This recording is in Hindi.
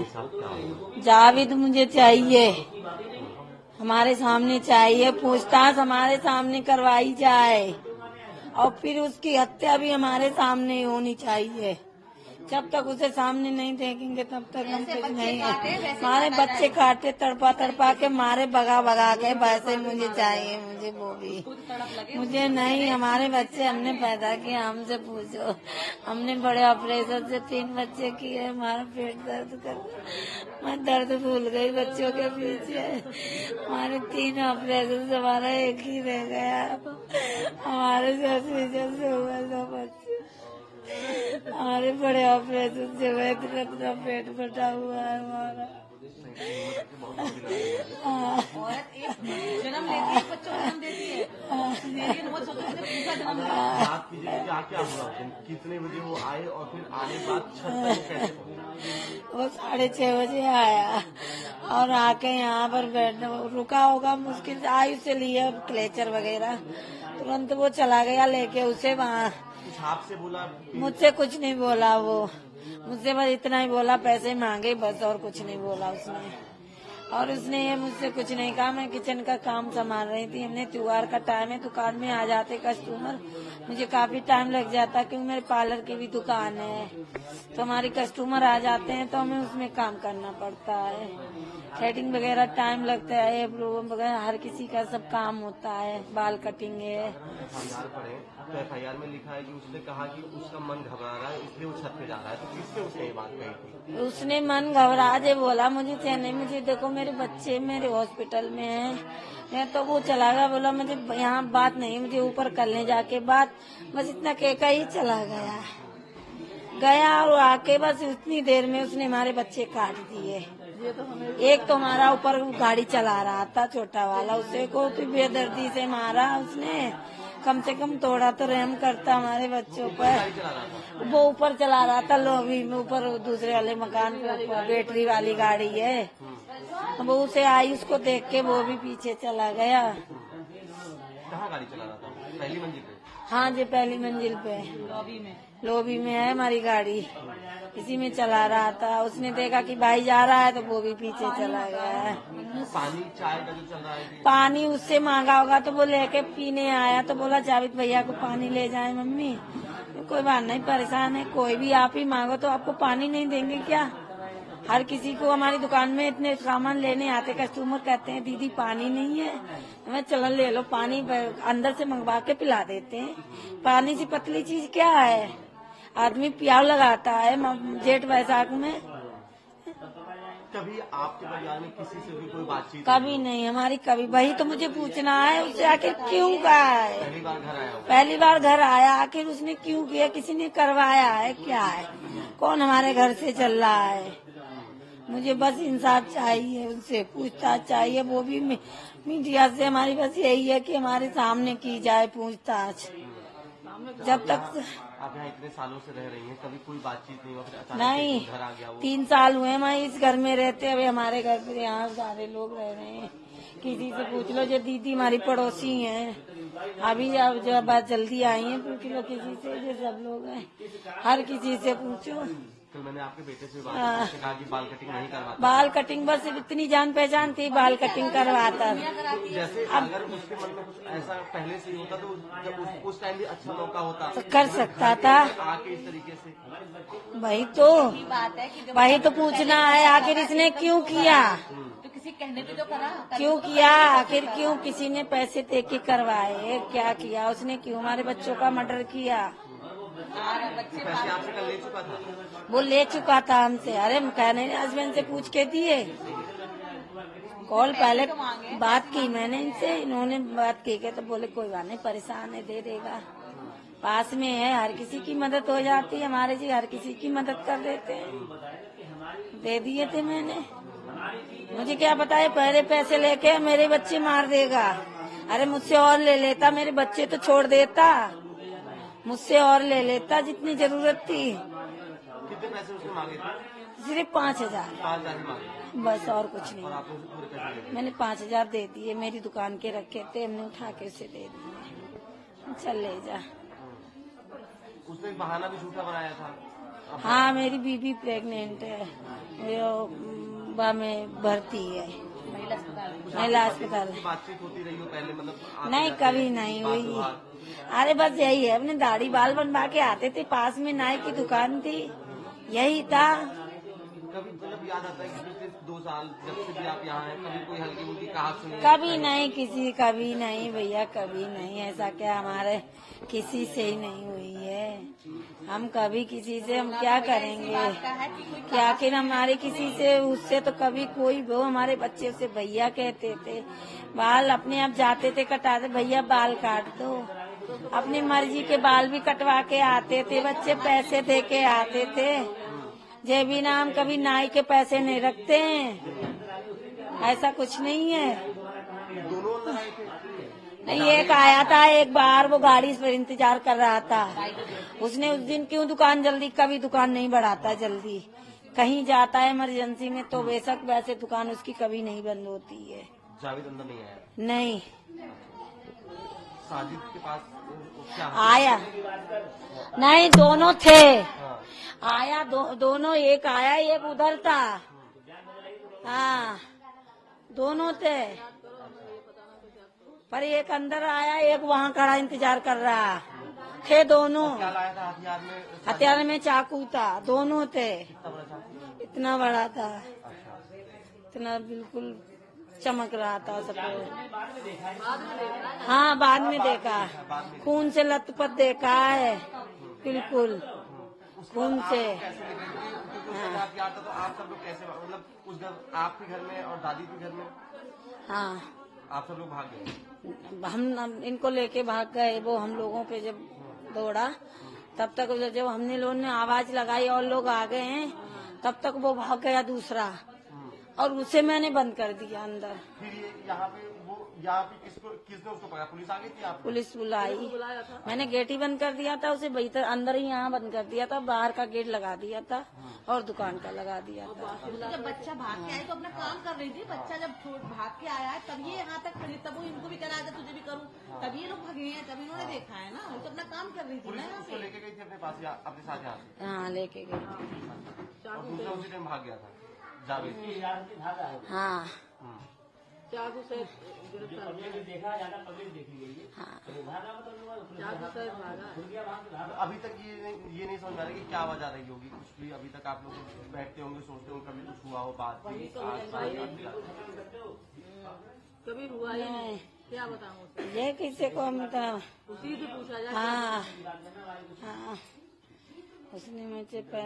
साथ क्या हुआ? जावेद मुझे चाहिए, हमारे सामने चाहिए, पूछताछ हमारे सामने करवाई जाए और फिर उसकी हत्या भी हमारे सामने होनी चाहिए। जब तक उसे सामने नहीं देखेंगे तब तक हम कुछ नहीं है। हमारे बच्चे काटे तड़पा तड़पा के मारे, भगा भगा के, वैसे मुझे चाहिए, मुझे वो भी मुझे नहीं। हमारे बच्चे हमने पैदा किए, हमसे पूछो। हमने बड़े ऑपरेशन से 3 बच्चे किए, हमारा पेट दर्द कर, मैं दर्द भूल गई बच्चों के पीछे। हमारे 3 ऑपरेशन से हमारा एक ही रह गया। हमारे से हुआ 2 बच्चे, हमारे बड़े ऑपरेशन से हुए, इतना पेट फटा हुआ है हमारा। जन्म लेती है, बच्चों को जन्म देती है, लेकिन वो सोचो दूसरा जन्म लेगा। बात कीजिए क्या क्या हुआ, कितने बजे वो आए और फिर आने के बाद छत तक कैसे पहुंचे? वो 6:30 बजे आया और आके यहाँ पर बैठ रुका होगा, मुश्किल से आयु से लिए क्लेचर वगैरह, तुरंत वो चला गया लेके उसे वहाँ। कुछ आपसे बोला? मुझसे कुछ नहीं बोला वो, मुझसे बस इतना ही बोला, पैसे मांगे बस, और कुछ नहीं बोला उसने। और उसने ये मुझसे कुछ नहीं कहा। मैं किचन का काम संभाल रही थी, हमने त्योहार का टाइम है, दुकान में आ जाते कस्टमर, मुझे काफी टाइम लग जाता क्योंकि मेरे पार्लर की भी दुकान है, तो हमारे कस्टमर आ जाते हैं तो हमें उसमें काम करना पड़ता है। थ्रेडिंग वगैरह टाइम लगता है, एब्रो वगैरह हर किसी का सब काम होता है, बाल कटिंग है। FIR पढ़े तो FIR में लिखा है कि उसने कहा कि उसका मन घबरा रहा है इसलिए वो छत पे जा रहा है, तो किससे उसने ये बात कही थी? उसने मन घबरा जे बोला, मुझे नहीं, मुझे देखो मेरे बच्चे मेरे हॉस्पिटल में हैं, मैं तो वो चला गया, बोला मुझे यहाँ बात नहीं, मुझे ऊपर करने जाके बात, बस इतना कहकर ही चला गया और आके बस उतनी देर में उसने हमारे बच्चे काट दिए। एक तो हमारा ऊपर गाड़ी चला रहा था छोटा वाला, उसे को तो बेदर्दी से मारा उसने, कम से कम थोड़ा तो रहम करता हमारे बच्चों पर। वो ऊपर चला रहा था लॉबी में, ऊपर दूसरे वाले मकान के ऊपर बैटरी वाली गाड़ी है, वो उसे आई, उसको देख के वो भी पीछे चला गया। कहाँ गाड़ी चला रहा था? पहली मंजिल पे? हाँ जी, पहली मंजिल पे लॉबी में है हमारी गाड़ी, इसी में चला रहा था। उसने देखा कि भाई जा रहा है तो वो भी पीछे चला गया। पानी चाय का जो चल रहा है, पानी उससे मांगा होगा तो वो लेके पीने आया, तो बोला जावेद भैया को पानी ले जाए मम्मी। कोई बात नहीं, परेशान है, कोई भी आप ही मांगो तो आपको पानी नहीं देंगे क्या? हर किसी को हमारी दुकान में इतने सामान लेने आते कस्टमर कहते हैं दीदी पानी नहीं है, मैं चलो ले लो पानी, अंदर से मंगवा के पिला देते हैं। पानी से पतली चीज क्या है, आदमी प्याव लगाता है जेठ बैसाख में। कभी आपके परिवार में किसी से भी कोई बातचीत? कभी नहीं हमारी, कभी। वही तो मुझे पूछना है उससे, आखिर क्यों कहा है? पहली बार घर आया? पहली बार घर आया, आखिर उसने क्यों किया, किसी ने करवाया है क्या है, कौन हमारे घर से चल रहा है? मुझे बस इंसाफ चाहिए, उनसे पूछताछ चाहिए, वो भी मीडिया से। हमारी बस यही है कि हमारे सामने की जाए पूछताछ। जब तक आप यहाँ इतने सालों से रह रही हैं, कभी कोई बातचीत नहीं हुआ? फिर अचानक नहीं, से घर आ गया वो? 3 साल हुए मैं इस घर में रहते हुए, हमारे घर पे यहाँ सारे लोग रह रहे हैं। किसी से पूछ लो, जो दीदी हमारी पड़ोसी हैं, अभी अब जो बात जल्दी आई है, पूछ लो किसी से, जो सब लोग हैं, हर किसी से पूछो। तो मैंने आपके बेटे से बात की, उसने कहा कि बाल कटिंग नहीं करवाता। बाल कटिंग बस इतनी जान पहचान थी, बाल कटिंग करवाता। जैसे अगर उसके मन में कुछ ऐसा पहले से ही होता तो जब उस टाइम भी अच्छा मौका होता तो कर सकता था। आके इस तरीके से। वही तो पूछना है, आखिर इसने क्यों किया, तो किसी कहने पे तो करा, क्यों किया, आखिर क्यों किसी ने पैसे दे के करवाए, क्या किया उसने, क्यों हमारे बच्चों का मर्डर किया? पैसे आपसे कल ले चुका था? वो ले चुका था हमसे, अरे कहने हस्बैंड से पूछ के दिए, कॉल पहले बात की मैंने इनसे, इन्होंने बात की के तो बोले कोई बात नहीं, परेशान है, दे देगा, पास में है, हर किसी की मदद हो जाती है, हमारे जी हर किसी की मदद कर देते हैं, दे दिए थे मैंने। मुझे क्या पता है पहले पैसे लेके मेरे बच्चे मार देगा, अरे मुझसे और ले लेता, मेरे बच्चे तो छोड़ देता, मुझसे और ले लेता जितनी जरूरत थी। कितने पैसे उसने मांगे थे? सिर्फ 5,000 5,000 मांगे, बस, और कुछ और नहीं। आपने उसे पूरे पैसे दे दिए? मैंने 5,000 दे दिए, मेरी दुकान के रखे थे, हमने उठा के उसे दे दिए, चल ले जा। उसने एक बहाना भी झूठा बनाया था। हाँ, मेरी बीबी प्रेग्नेंट है, वो में भर्ती है महिला अस्पताल में। महिला अस्पताल। की बातचीत होती रही हो पहले, मतलब नहीं, कभी नहीं हुई। अरे बस यही है, अपने दाढ़ी बाल बनवा के आते थे, पास में नाई की दुकान थी, यही था। कभी मतलब याद आता है कि पिछले 2 साल जब से भी आप यहाँ हैं, कभी कोई हल्की फुल्की कहावत सुनी? कभी नहीं, कभी नहीं भैया, कभी नहीं। ऐसा क्या हमारे किसी से ही नहीं हुई है। हम कभी किसी से हम क्या करेंगे, कि आखिर हमारे किसी से उससे तो कभी कोई वो हमारे बच्चे से भैया कहते थे। बाल अपने आप जाते थे कटाते, भैया बाल काट दो। अपनी मर्जी के बाल भी कटवा के आते थे, बच्चे पैसे दे के आते थे। जे भी नाम कभी नाई के पैसे नहीं रखते हैं, ऐसा कुछ नहीं है। दोनों अंदर आए थे? नहीं, एक आया था एक बार, वो गाड़ी पर इंतजार कर रहा था। उसने उस दिन क्यों दुकान जल्दी, कभी दुकान नहीं बढ़ाता जल्दी, कहीं जाता है इमरजेंसी में तो बेशक, वैसे दुकान उसकी कभी नहीं बंद होती है। जावेद अंदर नहीं आया? नहीं साजिद के पास क्या आया, नहीं दोनों थे। हाँ। आया दोनों, एक आया एक उधर था। हाँ, दोनों थे, पर एक अंदर आया, एक वहाँ खड़ा इंतजार कर रहा थे। दोनों क्या लाया था हथियार में? हथियार में चाकू था, दोनों थे। कितना बड़ा चाकू? इतना बड़ा था, अच्छा। इतना बिल्कुल चमक रहा था सबको। हाँ, बाद में देखा, खून से लथपथ देखा है, बिल्कुल खून से। हाँ। तो आप सब लोग कैसे, मतलब उस घर, आपके घर में और दादी के घर में? हाँ, आप सब लोग भाग गए? हम इनको लेके भाग गए। वो हम लोगों पे जब दौड़ा, तब तक जब हमने लोगों ने आवाज लगाई और लोग आ गए हैं, तब तक वो भाग गया दूसरा, और उसे मैंने बंद कर दिया अंदर। फिर ये यहाँ पे किसने उसको पकड़ा? पुलिस आ गई थी? आप पुलिस बुलाई, मैंने गेट ही बंद कर दिया था, उसे भीतर अंदर ही यहाँ बंद कर दिया था, बाहर का गेट लगा दिया था और दुकान का लगा दिया था। जब बच्चा भाग के आया तो अपना काम कर रही थी, बच्चा जब भाग के आया है तब ये यहाँ तक खड़ी, तब वो इनको भी करा था तुझे भी करूँ, तब ये लोग भागे हैं, तब इन्होंने देखा है ना, वो तो अपना काम कर रही थी ना यहाँ उसको पे। लेके गई थी अपने पास या अपने साथ यहाँ से? हाँ, लेके गई। और दूसरा उसी टाइम भाग गया था जावेद? हाँ चाकू से अभी तक ये नहीं समझ आ रहा कि क्या वजह रही होगी, कुछ भी अभी तक आप लोग बैठते होंगे, सोचते होंगे कभी कुछ हुआ हो, बात कभी हुआ ही नहीं, क्या बताऊँ ये किसी को हम उसी से पूछा जाए। हाँ हाँ, उसने मुझे